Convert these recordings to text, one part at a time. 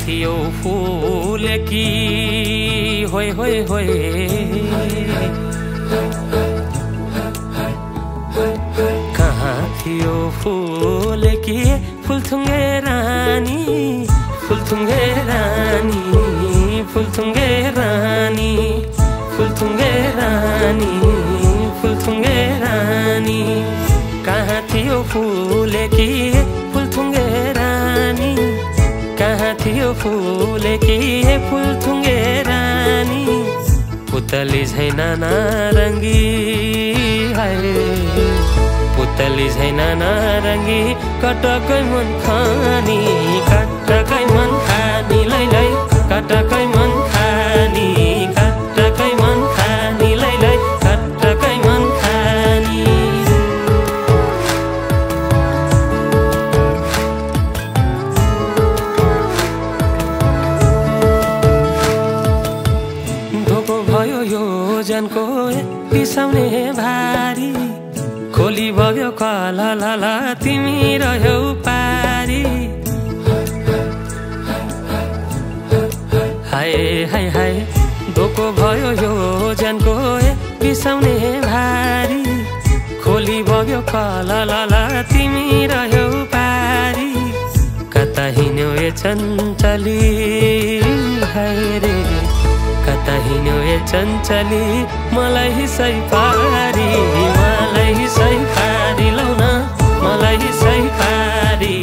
थियो फुलेकी होय होय होय कहाँ थियो फुलेकी फुलथुङ्गे रानी फुलथुङ्गे रानी फुलथुङ्गे रानी फुलथुङ्गे रानी फुलथुङ्गे रानी कहाँ थियो फुलेकी फुलथुङ्गे रानी कहाँ थियो फुलेकी फुलथुङ्गे रानी पुतली झैन नारङ्गी हाय पुतली झैन नारङ्गी कटकै मन खानी कटकै मन खानी लै लै कटकै मन खानी कटकै मन खानी लै लै कटकै मन खानी धोको भयो यो जनको बिसाउने भारी खोली बग्यो कला लाला तिमी रह्यौ पारी हाय हाय हाय धोको भयो यो जनको बिसाउने भारी खोली बग्यो कला लाला तिमी रह्यौ पारी कता हिँड्यौ ए चञ्चली हाय रे कता हिँड्यौ ए चञ्चली मलाई सै पारी मलाई सै पारी लौ न मलाई सै पारी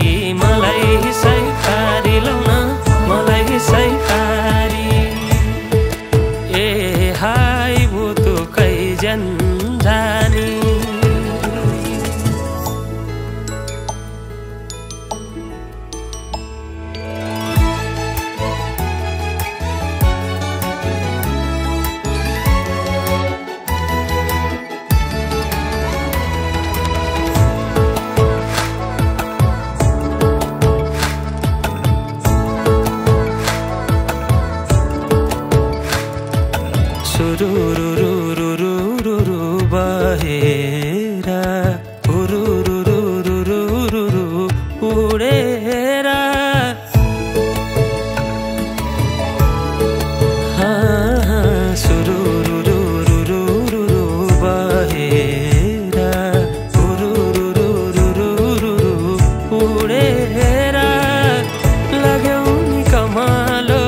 मलाई सै पारी लौ न मलाई सै पारी ए हाय बुतु कै जन्जानी रुरुरुरुरुरुरु बहेरा रुरुरुरुरुरुरु उडेरा सुरुरुरुरुरुरु बहेरा रुरुरुरुरुरु उडेरा लाग्यौ नि कमालो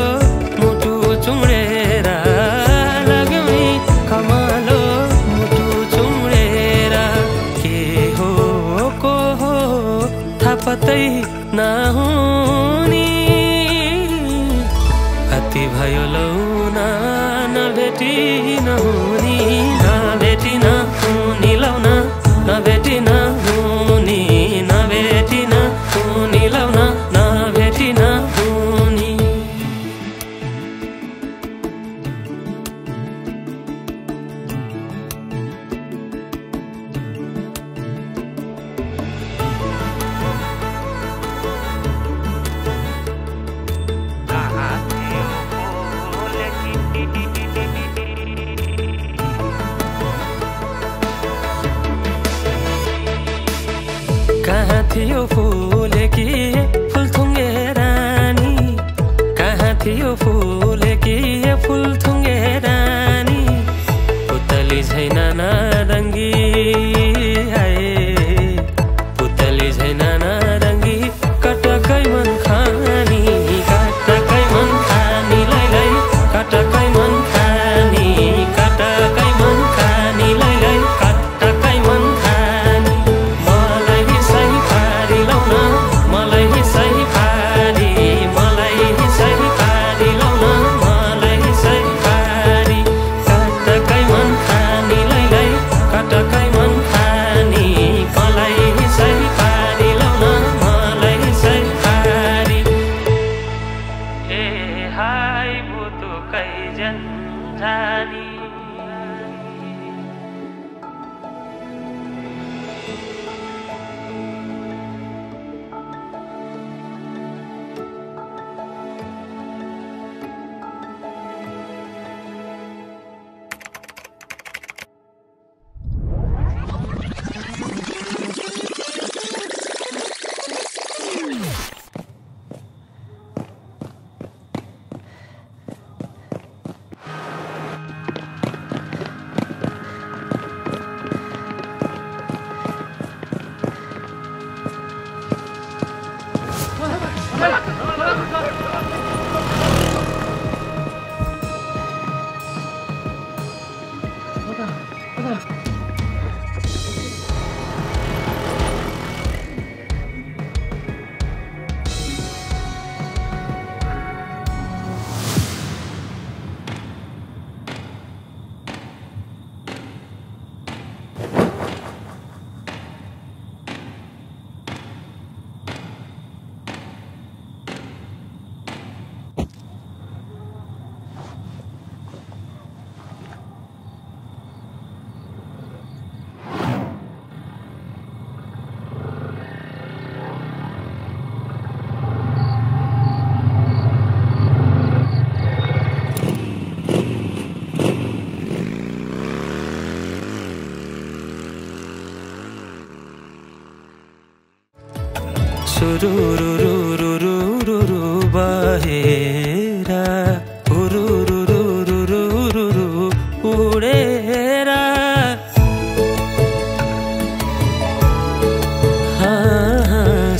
मुटु चुडेरा कमालो मुटु चुडेरा के हो को हो थाहा पत्तै नहुनी कति भयो लौ न नभेटी नहुनी नभेटी नहुनी लौ न नभेटी नहुनी नभेटी नहुनी लौ न नभेटी नहुनी कहाँ थियो फुलेकी फुलथुङ्गे रानी कहाँ थियो फुलेकी फुलथुङ्गे रानी पुतली झैन नारङ्गी हाय पुतली झैन नारङ्गी कटकै मन खानी कटकै मन खानी लै लै कटकै मन खानी कटकै मन खानी लै लै कटकै मन खानी मलाई सै पारी लौ न मलाई सै पारी मलाई सै पारी लौ न मलाई सै पारी कटकै मन खानी लै लै सुरुरुरुरुरुरुरु बहेर उरुरुरुरुरुरु उडेर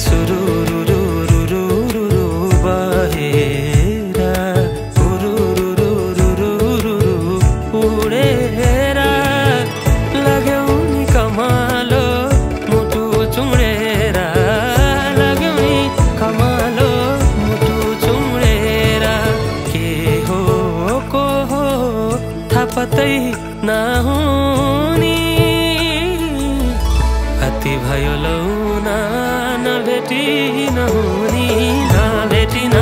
सुरुरुरुरुरुरु बहेर उरुरुरुरुरुरु उडेर लाग्यौ नि कमालो मुटु चुडेर पतै नहुनी अति भयो लौ न भेटी नहुनी न भेटी न